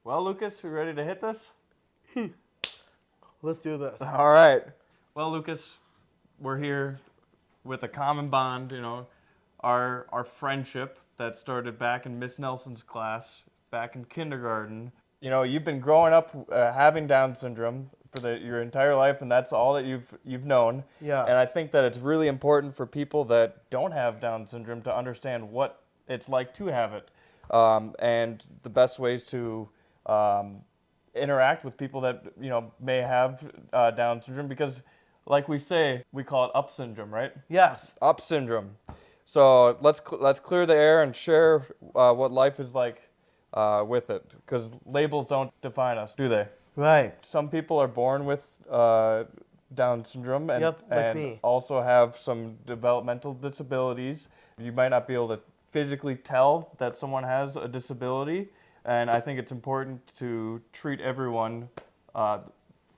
Well, Lucas, you ready to hit this? Let's do this. All right. Well, Lucas, we're here with a common bond, our friendship that started back in Miss Nelson's class, back in kindergarten. You've been growing up having Down syndrome for your entire life, and that's all that you've known. Yeah. And I think that it's really important for people that don't have Down syndrome to understand what it's like to have it, and the best ways to interact with people that may have Down syndrome, because like we say, we call it up syndrome, right? Yes. Up syndrome. So let's clear the air and share what life is like with it, because labels don't define us, do they? Right. Some people are born with Down syndrome and, Yep, like and me. also have some developmental disabilities. You might not be able to physically tell that someone has a disability, and I think it's important to treat everyone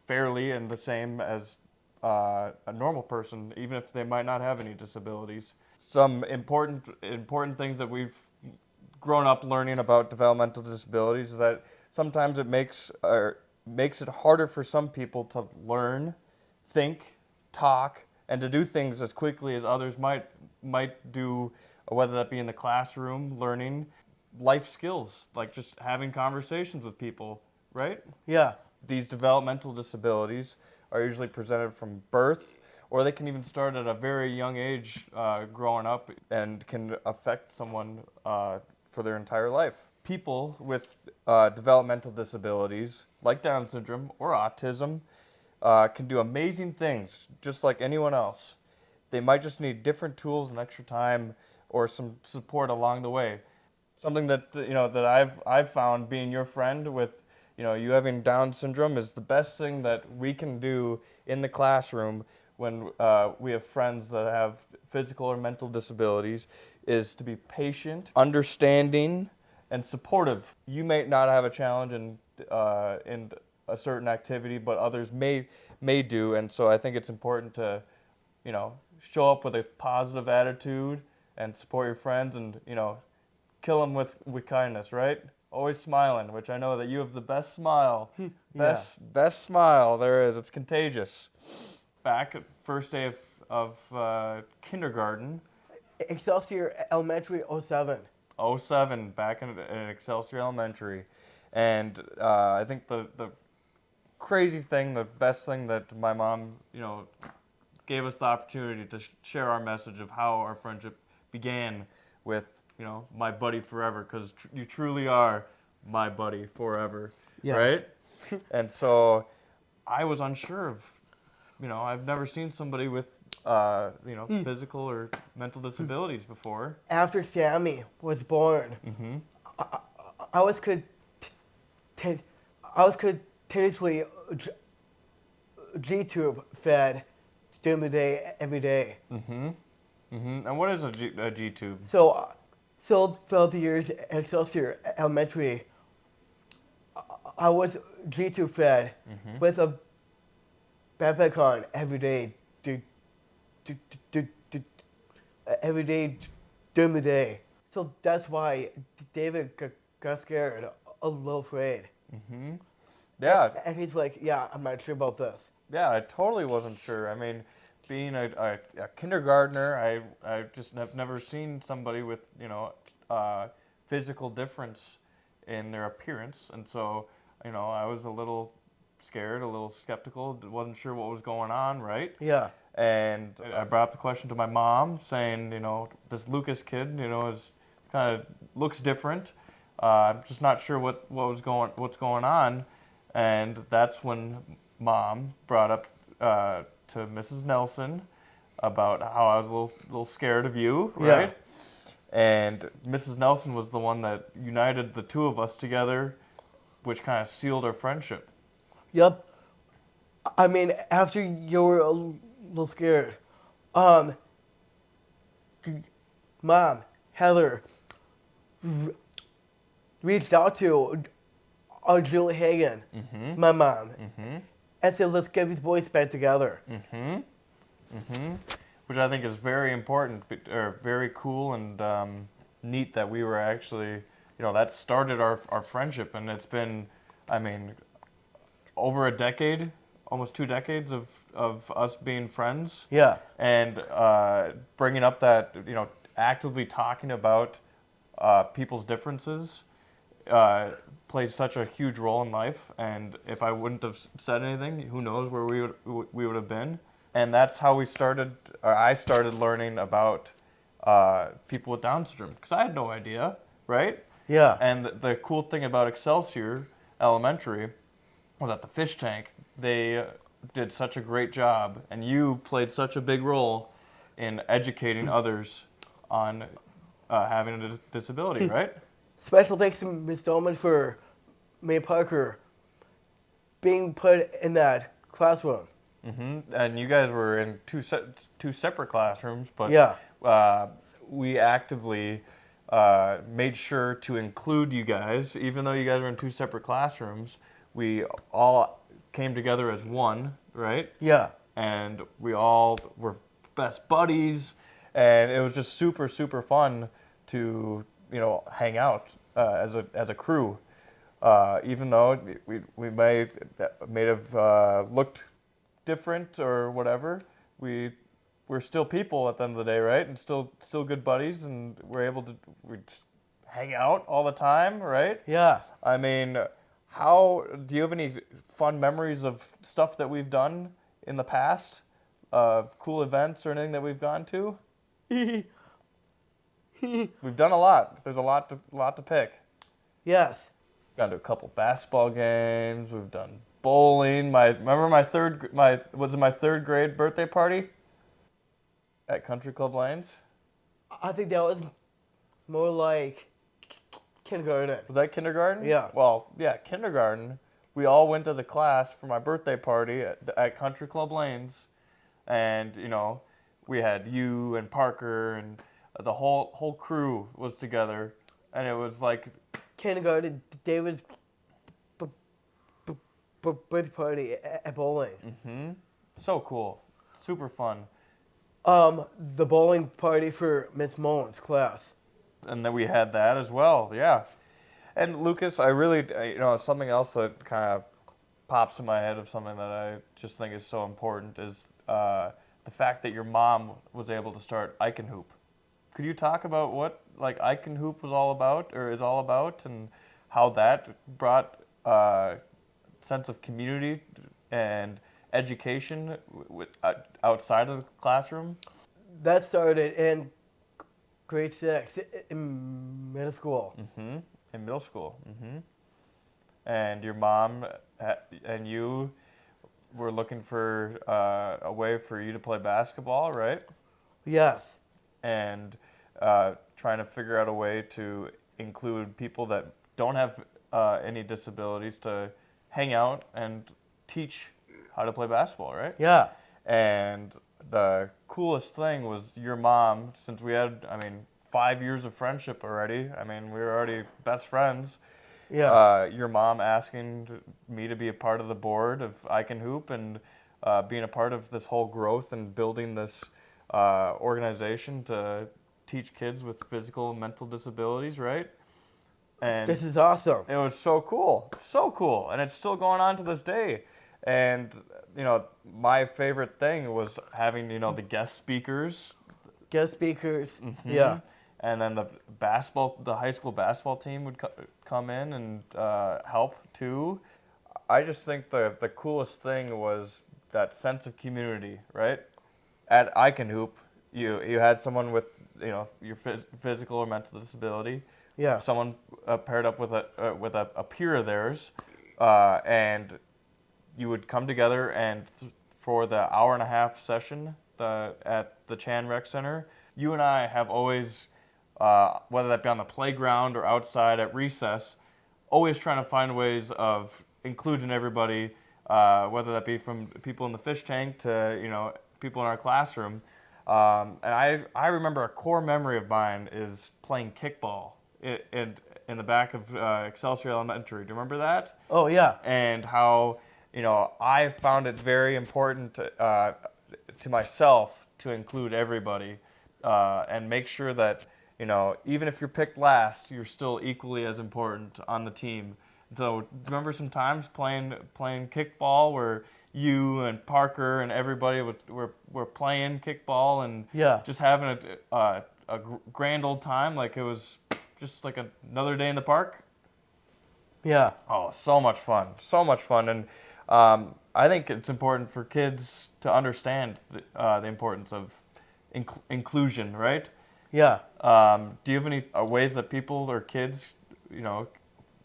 fairly and the same as a normal person, even if they might not have any disabilities. Some important things that we've grown up learning about developmental disabilities is that sometimes it makes it harder for some people to learn, think, talk, and to do things as quickly as others might do, whether that be in the classroom, learning life skills, like just having conversations with people, right? Yeah. These developmental disabilities are usually presented from birth, or they can even start at a very young age growing up and can affect someone for their entire life. People with developmental disabilities, like Down syndrome or autism, can do amazing things just like anyone else. They might just need different tools and extra time or some support along the way. Something that that I've found being your friend with you having Down syndrome is the best thing that we can do in the classroom when we have friends that have physical or mental disabilities, is to be patient, understanding, and supportive. You may not have a challenge in a certain activity, but others may do, and so I think it's important to show up with a positive attitude and support your friends, and kill them with kindness, right? Always smiling, which I know that you have the best smile. Best smile there is. It's contagious. Back at first day of kindergarten. Excelsior Elementary 07. 07, back in Excelsior Elementary. And I think the crazy thing, the best thing that my mom, gave us the opportunity to share our message of how our friendship began with, my buddy forever, because you truly are my buddy forever, Yes. right? And so I was unsure of, I've never seen somebody with, physical or mental disabilities before. After Sammy was born, I was continuously G-tube fed during the day, every day. And what is a G-tube? So throughout the years at Excelsior Elementary, I was G-tube fed with a backpack on every day, every day during the day. So that's why David got scared, a little afraid. Yeah. And he's like, yeah, I'm not sure about this. Yeah, I totally wasn't sure. I mean, being a kindergartner, I just have never seen somebody with, physical difference in their appearance. And so, I was a little scared, a little skeptical, wasn't sure what was going on, right? Yeah. And I brought up the question to my mom, saying, this Lucas kid, is kind of looks different. I'm just not sure what's going on. And that's when Mom brought up to Mrs. Nelson about how I was a little scared of you, right? Yeah. And Mrs. Nelson was the one that united the two of us together, which kind of sealed our friendship. Yep. I mean, after you were a little scared, Mom, Heather, reached out to Julie Hagan, my mom, and said, let's get these boys back together. Which I think is very important, or very cool and neat that we were actually, that started our friendship, and it's been I mean, over a decade, almost 2 decades of us being friends. Yeah. And bringing up that, actively talking about people's differences plays such a huge role in life. And if I wouldn't have said anything, who knows where we would have been. And that's how I started learning about people with Down syndrome, because I had no idea, right? Yeah. And the cool thing about Excelsior Elementary was at the fish tank, they did such a great job, and you played such a big role in educating others on having a disability, right? Special thanks to Ms. Dolman for May Parker being put in that classroom. And you guys were in two separate classrooms, but Yeah. we actively made sure to include you guys, even though you guys were in two separate classrooms. We all came together as one, right? Yeah. And we all were best buddies, and it was just super, super fun to hang out as a crew. Even though we may have looked different or whatever, we're still people at the end of the day, right? And still good buddies, and we just hang out all the time, right? Yeah. I mean, do you have any fun memories of stuff that we've done in the past? Cool events or anything that we've gone to? We've done a lot. There's a lot to pick. Yes. Gone to a couple basketball games. We've done bowling. Remember my third grade birthday party at Country Club Lanes? I think that was more like kindergarten. Was that kindergarten? Yeah. Well, yeah, kindergarten. We all went as a class for my birthday party at Country Club Lanes, and we had you and Parker and the whole crew was together, and it was like Kindergarten, David's birthday party at bowling. so cool, super fun. The bowling party for Miss Mullen's class. And then we had that as well, yeah. And Lucas, I really, something else that kind of pops in my head of something that I just think is so important is the fact that your mom was able to start I Can Hoop. Could you talk about what I Can Hoop was all about, or is all about, and how that brought sense of community and education outside of the classroom? That started in grade 6 in middle school. In middle school. And your mom and you were looking for a way for you to play basketball, right? Yes. And trying to figure out a way to include people that don't have any disabilities to hang out and teach how to play basketball, right? Yeah. And the coolest thing was your mom, since we had, 5 years of friendship already. We were already best friends. Yeah. Your mom asking me to be a part of the board of I Can Hoop, and being a part of this whole growth and building this organization to teach kids with physical and mental disabilities, right? And This is awesome. it was so cool, and it's still going on to this day. And my favorite thing was having the guest speakers, Guest speakers. Yeah. and then the high school basketball team would come in and help too. I just think the coolest thing was that sense of community, right? At I Can Hoop, you had someone with your physical or mental disability. Yeah. Someone paired up with a peer of theirs, and you would come together, and for the hour-and-a-half session at the Chan Rec Center, you and I have always, whether that be on the playground or outside at recess, always trying to find ways of including everybody, whether that be from people in the fish tank to people in our classroom. And I remember a core memory of mine is playing kickball in the back of Excelsior Elementary. Do you remember that? Oh, yeah. And how I found it very important to myself to include everybody and make sure that even if you're picked last, you're still equally as important on the team. So remember some times playing kickball where you and Parker and everybody were playing kickball and Yeah. just having a grand old time, like it was just like another day in the park. Yeah. Oh, so much fun, and I think it's important for kids to understand the importance of inclusion, right? Yeah. Do you have any ways that people or kids,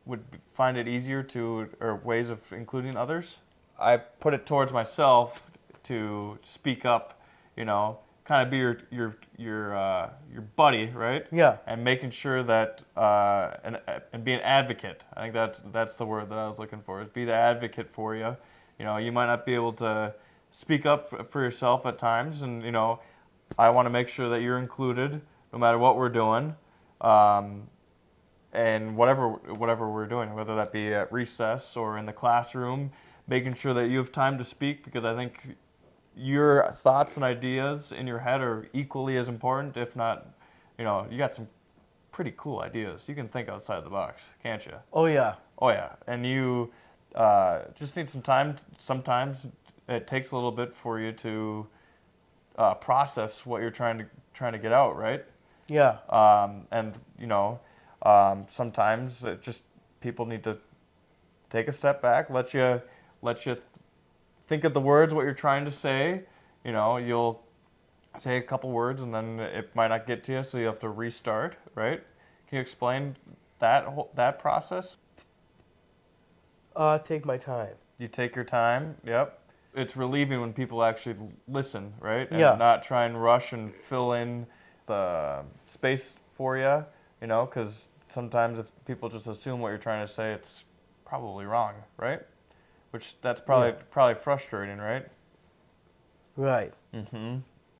would find it easier to, or ways of including others? I put it towards myself to speak up, kind of be your buddy, right? Yeah. And making sure that and be an advocate. I think that's the word that I was looking for. Is be the advocate for you. You might not be able to speak up for yourself at times, and I want to make sure that you're included no matter what we're doing. And whatever we're doing, whether that be at recess or in the classroom, making sure that you have time to speak, because I think your thoughts and ideas in your head are equally as important, if not, you got some pretty cool ideas. You can think outside the box, can't you? Oh yeah. Oh yeah, and you just need some time. Sometimes it takes a little bit for you to process what you're trying to get out, right? Yeah. And sometimes it just people need to take a step back, let you think of the words what you're trying to say. You'll say a couple words and then it might not get to you, so you have to restart, right? Can you explain that process? Take my time. You take your time. Yep. It's relieving when people actually listen, right? And Yeah. not try and rush and fill in the space for you, because sometimes if people just assume what you're trying to say, it's probably wrong, right? Which that's probably frustrating, right? Right. Mm-hmm.